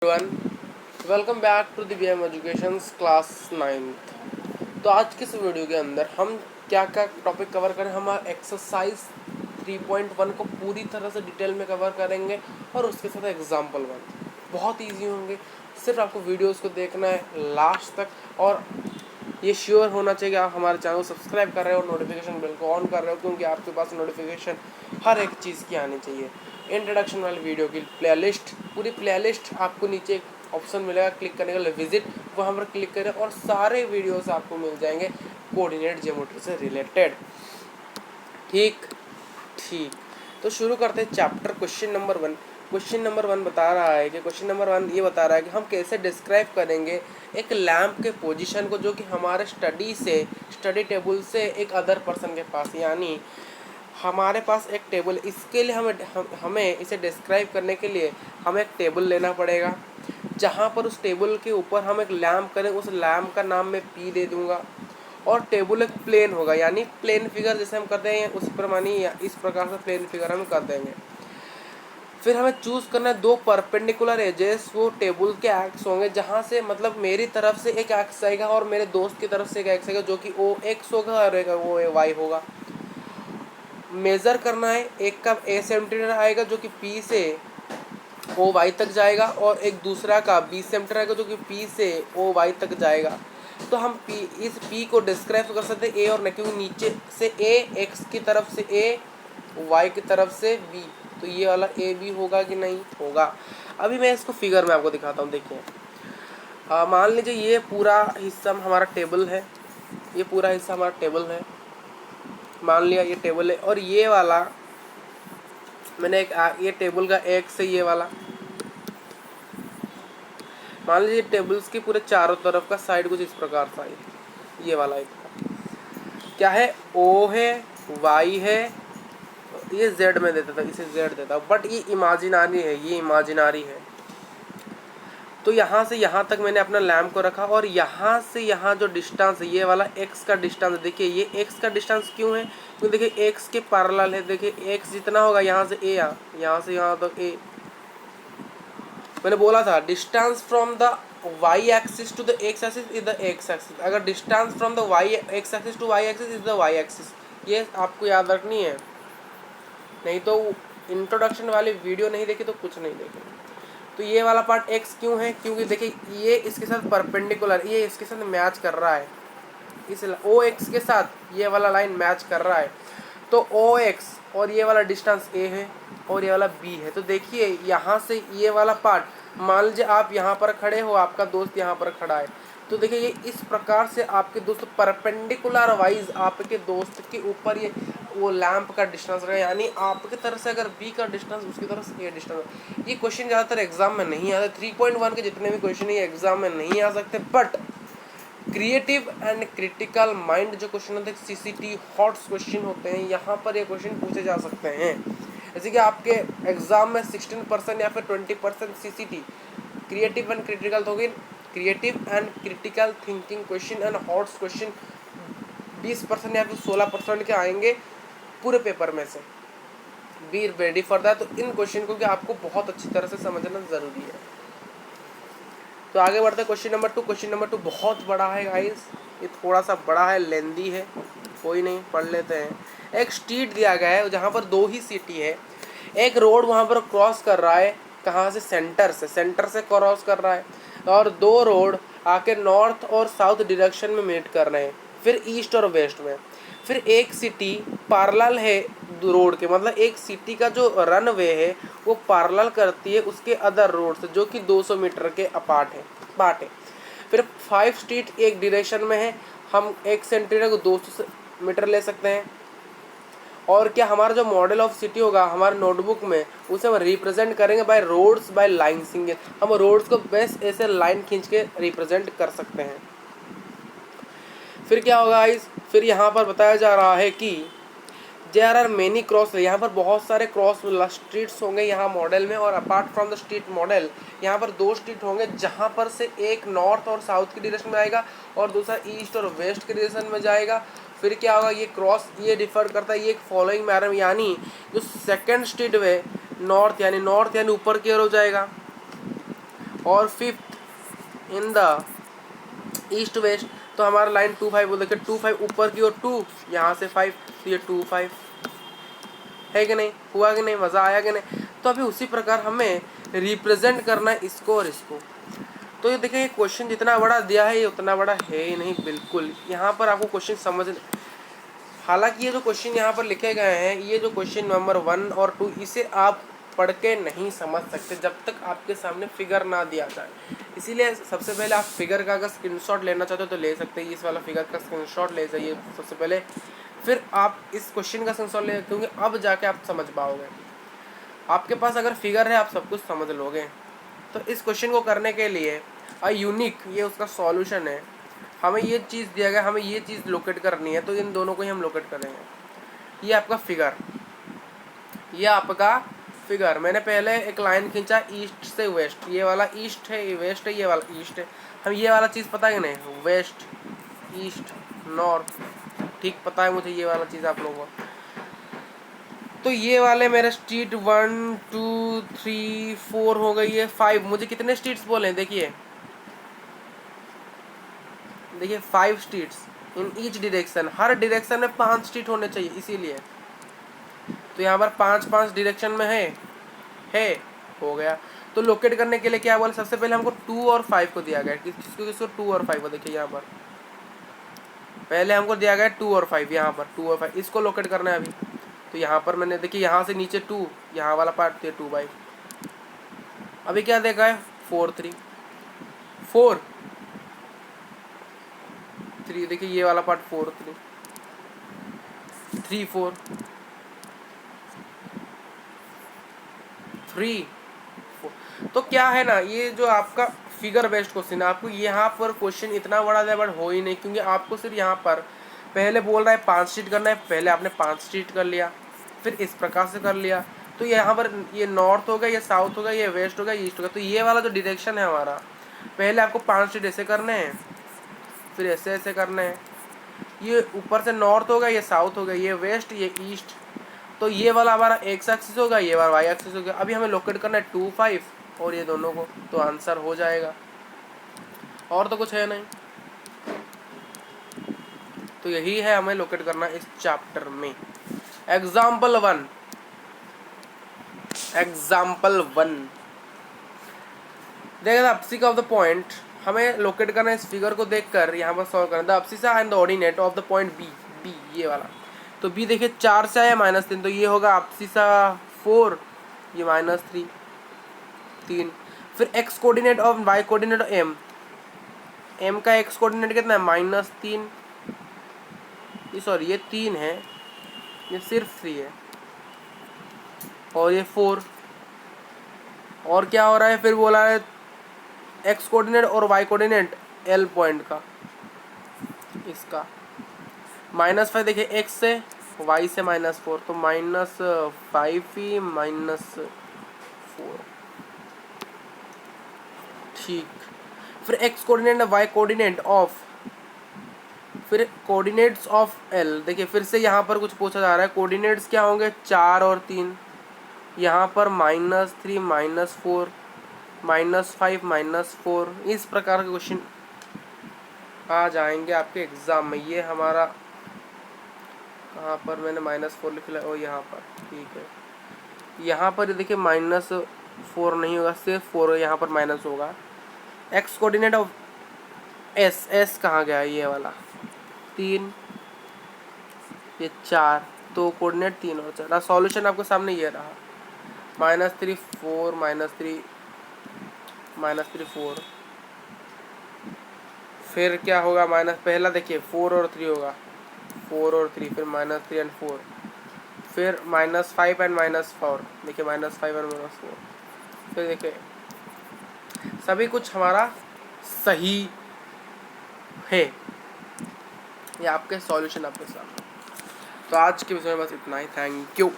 Everyone, welcome back to the BM education class 9th। तो आज के इस वीडियो के अंदर हम क्या क्या टॉपिक कवर करें, हम एक्सरसाइज 3.1 को पूरी तरह से डिटेल में कवर करेंगे और उसके साथ एग्जाम्पल 1 बहुत इजी होंगे। सिर्फ आपको वीडियोस को देखना है लास्ट तक और ये श्योर होना चाहिए कि आप हमारे चैनल को सब्सक्राइब कर रहे हो और नोटिफिकेशन बेल को ऑन कर रहे हो, क्योंकि आपके पास नोटिफिकेशन हर एक चीज़ की आनी चाहिए। इंट्रोडक्शन वाली वीडियो की प्लेलिस्ट, पूरी प्लेलिस्ट आपको नीचे एक ऑप्शन मिलेगा क्लिक करने के लिए विजिट, वहाँ पर क्लिक करें और सारे वीडियोस आपको मिल जाएंगे कोऑर्डिनेट ज्योमेट्री से रिलेटेड। ठीक ठीक तो शुरू करते हैं chapter question number 1। Question number 1 बता रहा है कि क्वेश्चन नंबर 1 ये बता रहा है कि हम कैसे डिस्क्राइब करेंगे एक लैम्प के पोजीशन को जो कि हमारे स्टडी टेबल से एक अदर पर्सन के पास, यानी हमारे पास एक टेबल, इसके लिए हमें इसे डिस्क्राइब करने के लिए हमें एक टेबल लेना पड़ेगा, जहाँ पर उस टेबल के ऊपर हम एक लैम्प करें। उस लैम्प का नाम मैं पी दे दूँगा और टेबल एक प्लेन होगा, यानी प्लेन फिगर जैसे हम करते हैं उस पर, मानिए इस प्रकार से प्लेन फिगर हम कर देंगे। फिर हमें चूज़ करना है दो परपेंडिकुलर एजेस, वो टेबल के एक्स होंगे, जहाँ से मतलब मेरी तरफ से एक एक्स आएगा और मेरे दोस्त की तरफ से एक एक्स आएगा, जो कि ओ एक्स होगा और एक वो वाई होगा। मेज़र करना है, एक का ए सेंटीमीटर आएगा जो कि पी से ओ वाई तक जाएगा और एक दूसरा का 20 सेंटीमीटर आएगा जो कि पी से ओ वाई तक जाएगा। तो हम इस पी को डिस्क्राइब कर सकते हैं ए और नहीं, क्योंकि नीचे से ए एक्स की तरफ से ए, वाई की तरफ से बी, तो ये वाला ए बी होगा कि नहीं होगा। अभी मैं इसको फिगर में आपको दिखाता हूँ। देखिए, मान लीजिए ये पूरा हिस्सा हमारा टेबल है, ये पूरा हिस्सा हमारा टेबल है, मान लिया ये टेबल है, और ये वाला मैंने ये टेबल का एक से ये वाला, मान लीजिए टेबल्स के पूरे चारों तरफ का साइड कुछ इस प्रकार सा है। ये वाला एक क्या है, ओ है, वाई है, ये जेड में देता था, इसे जेड देता, बट ये इमेजिनरी है, ये इमेजिनरी है। तो यहाँ से यहाँ तक मैंने अपना लैम्प को रखा और यहाँ से यहाँ जो डिस्टेंस है, ये वाला एक्स का डिस्टेंस, देखिए ये एक्स का डिस्टेंस क्यों है, क्योंकि देखिए एक्स के पैरेलल है। देखिए एक्स जितना होगा यहाँ से ए, यहाँ से यहाँ तक ए, मैंने बोला था distance from the Y axis to the X axis is the X axis, अगर distance from the Y X axis to Y axis is the Y axis, ये आपको याद रखनी है, नहीं तो इंट्रोडक्शन वाली वीडियो नहीं देखी तो कुछ नहीं देखे। तो ये वाला पार्ट एक्स क्यों है, क्योंकि देखिए ये इसके साथ परपेंडिकुलर, ये इसके साथ मैच कर रहा है, इस ओ एक्स के साथ ये वाला लाइन मैच कर रहा है। तो ओ एक्स और ये वाला डिस्टेंस ए है और ये वाला बी है। तो देखिए यहाँ से ये वाला पार्ट, मान लीजिए आप यहाँ पर खड़े हो, आपका दोस्त यहाँ पर खड़ा है, तो देखिए ये इस प्रकार से आपके दोस्त परपेंडिकुलर वाइज आपके दोस्त के ऊपर ये वो लैंप का डिस्टेंस रहेगा, यानी आपकी तरफ से अगर बी का डिस्टेंस उसकी तरफ से ए डिस्टेंस। ये क्वेश्चन ज़्यादातर एग्जाम में नहीं आता, 3.1 के जितने भी क्वेश्चन ये एग्जाम में नहीं आ सकते, but creative and critical mind जो क्वेश्चन होते हैं, सीसीटी हॉट्स क्वेश्चन होते हैं, यहाँ पर ये क्वेश्चन पूछे जा सकते हैं। जैसे कि आपके एग्जाम में 16% या फिर 20% सीसीटी क्रिएटिव एंड क्रिटिकल तो होगी, creative and critical thinking question and hots question 20% या फिर 16% के आएंगे पूरे पेपर में से। Be ready for that. तो इन क्वेश्चन को कि आपको बहुत अच्छी तरह से समझना जरूरी है। तो आगे बढ़ते हैं क्वेश्चन नंबर 2। क्वेश्चन नंबर 2 बहुत बड़ा है गाइस, ये थोड़ा सा बड़ा है, लेंदी है, कोई नहीं पढ़ लेते हैं। एक स्ट्रीट दिया गया है जहाँ पर दो ही सिटी है, एक रोड वहाँ पर क्रॉस कर रहा है, कहाँ से, सेंटर से क्रॉस कर रहा है, और दो रोड आके नॉर्थ और साउथ डायरेक्शन में मीट कर रहे हैं, फिर ईस्ट और वेस्ट में। फिर एक सिटी पैरेलल है रोड के, मतलब एक सिटी का जो रनवे है वो पैरेलल करती है उसके अदर रोड से, जो कि 200 मीटर के अपार्ट है। फिर 5 स्ट्रीट एक डायरेक्शन में है, हम एक सेंटीमीटर को 200 मीटर ले सकते हैं। और क्या हमारा जो मॉडल ऑफ सिटी होगा हमारे नोटबुक में, उसे हम रिप्रेजेंट करेंगे by roads by line single, हम रोड्स को बेस्ट ऐसे लाइन खींच के रिप्रेजेंट कर सकते हैं। फिर क्या होगा गाइस, फिर यहाँ पर बताया जा रहा है कि देयर आर मेनी क्रॉस, यहाँ पर बहुत सारे क्रॉस स्ट्रीट्स होंगे यहाँ मॉडल में, और apart from the street model यहाँ पर 2 स्ट्रीट होंगे, जहाँ पर से एक नॉर्थ और साउथ की डायरेक्शन में आएगा और दूसरा ईस्ट और वेस्ट की डायरेक्शन में जाएगा। फिर क्या होगा, ये क्रॉस ये डिफर करता है, ये एक फॉलोइंग मैनर, यानी जो सेकेंड स्ट्रीट वे नॉर्थ यानी ऊपर की ओर हो जाएगा, और 5th in the east west. तो हमारा लाइन 2 5 बोल देखिए 2 5 ऊपर की ओर 2, यहाँ से 5, तो ये 2 5 है कि नहीं, हुआ कि नहीं, मज़ा आया कि नहीं। तो अभी उसी प्रकार हमें रिप्रेजेंट करना है इसको और इसको। तो ये देखिए क्वेश्चन जितना बड़ा दिया है ये उतना बड़ा है ही नहीं बिल्कुल। यहाँ पर आपको क्वेश्चन समझ, हालांकि ये जो क्वेश्चन यहाँ पर लिखे गए हैं, ये जो क्वेश्चन नंबर 1 और 2, इसे आप पढ़ के नहीं समझ सकते जब तक आपके सामने फिगर ना दिया जाए। इसीलिए सबसे पहले आप फिगर का अगर स्क्रीनशॉट लेना चाहते हो तो ले सकते हैं, इस वाला फिगर का स्क्रीनशॉट ले जाइए सबसे पहले, फिर आप इस क्वेश्चन का स्क्रीनशॉट ले, क्योंकि अब जाके आप समझ पाओगे। आपके पास अगर फिगर है आप सब कुछ समझ लोगे। तो इस क्वेश्चन को करने के लिए यूनिक, ये उसका सॉल्यूशन है। हमें ये चीज़ दिया गया, हमें ये चीज़ लोकेट करनी है, तो इन दोनों को ही हम लोकेट करेंगे। ये आपका फिगर, ये आपका फिगर, मैंने पहले एक लाइन खींचा ईस्ट से वेस्ट, ये वाला ईस्ट है, ये वेस्ट है, ये वाला ईस्ट है। हम ये वाला चीज़ पता है कि नहीं, वेस्ट ईस्ट नॉर्थ, ठीक पता है मुझे ये वाला चीज़ आप लोगों को। तो ये वाले मेरे स्ट्रीट 1 2 3 4 हो गई है 5। मुझे कितने स्ट्रीट्स बोले, देखिए 5 streets in each direction, her direction में 5 स्ट्रीट होने चाहिए, इसीलिए तो यहाँ पर 5 डायरेक्शन में है हो गया। तो लोकेट करने के लिए क्या बोले, सबसे पहले हमको 2 और 5 को दिया गया, किसको 2 और 5 को, देखिए यहाँ पर पहले हमको दिया गया 2 और 5, यहाँ पर 2 और 5 इसको लोकेट करना है अभी। तो यहाँ पर मैंने देखिए यहाँ से नीचे 2, यहाँ वाला पार्ट 2 बाई, अभी क्या देखा है 4 3 4 3, देखिए ये वाला पार्ट 4 3 3 4 3 4। तो क्या है ना, ये जो आपका फिगर बेस्ड क्वेश्चन है, आपको यहाँ पर क्वेश्चन इतना बड़ा लेवल हो ही नहीं, क्योंकि आपको सिर्फ यहाँ पर पहले बोल रहा है 5 स्ट्रीट करना है, पहले आपने 5 स्ट्रीट कर लिया, फिर इस प्रकार से कर लिया। तो यहाँ पर ये नॉर्थ होगा, ये साउथ होगा, ये वेस्ट होगा, ये ईस्ट होगा। तो ये वाला जो डायरेक्शन है हमारा, पहले आपको 5 स्ट्रीट ऐसे करने हैं, फिर ऐसे ऐसे करने हैं। ये ऊपर से नॉर्थ होगा, ये साउथ होगा, ये वेस्ट, ये ईस्ट। तो ये वाला हमारा एक्स एक्सिस होगा, ये वाला वाई एक्सिस होगा। अभी हमें लोकेट करना है 2 5 और ये दोनों को, तो आंसर हो जाएगा, और तो कुछ है नहीं। तो यही है हमें लोकेट करना इस चैप्टर में। एग्जाम्पल 1 देखिए the abscess of the point, हमें लोकेट करना है इस फिगर को देखकर, यहाँ पर सॉल्व करना the abscissa and the ordinate of the point B, ये वाला। तो बी देखिए 4 से आया -3, तो ये होगा एब्सिस 4, ये -3 3। फिर एक्स कोऑर्डिनेट और वाई कोऑर्डिनेट एम का एक्स कोऑर्डिनेट कितना है -3, ये सॉरी ये 3 है, ये सिर्फ 3 है, और ये 4। और क्या हो रहा है, फिर बोला है एक्स कोऑर्डिनेट और वाई कोऑर्डिनेट एल पॉइंट का, इसका -5 देखिए एक्स से, वाई से -4, तो -5 ही -4, ठीक। फिर x coordinate y coordinate of, फिर कोऑर्डिनेट्स ऑफ एल, देखिए फिर से यहाँ पर कुछ पूछा जा रहा है, कोऑर्डिनेट्स क्या होंगे 4 और 3, यहाँ पर -3 -4 -5 -4, इस प्रकार के क्वेश्चन आ जाएंगे आपके एग्ज़ाम में। ये हमारा कहाँ पर मैंने -4 लिख लिया, और यहाँ पर ठीक है, यहाँ पर देखिए -4 नहीं होगा, सिर्फ 4 यहाँ पर माइनस होगा। एक्स कोऑर्डिनेट ऑफ एस कहाँ गया, ये वाला 3, ये 4, तो कोऑर्डिनेट 3 और 4। सॉल्यूशन आपके सामने ये रहा, -3 4 -3 4। फिर क्या होगा, पहला देखिए 4 और 3 होगा, 4 और 3, फिर -3 एंड 4, फिर -5 एंड -4, देखिए -5 एंड -4। फिर देखिए सभी कुछ हमारा सही है, ये आपके सॉल्यूशन आपके सामने। तो आज के विषय में बस इतना ही, थैंक यू।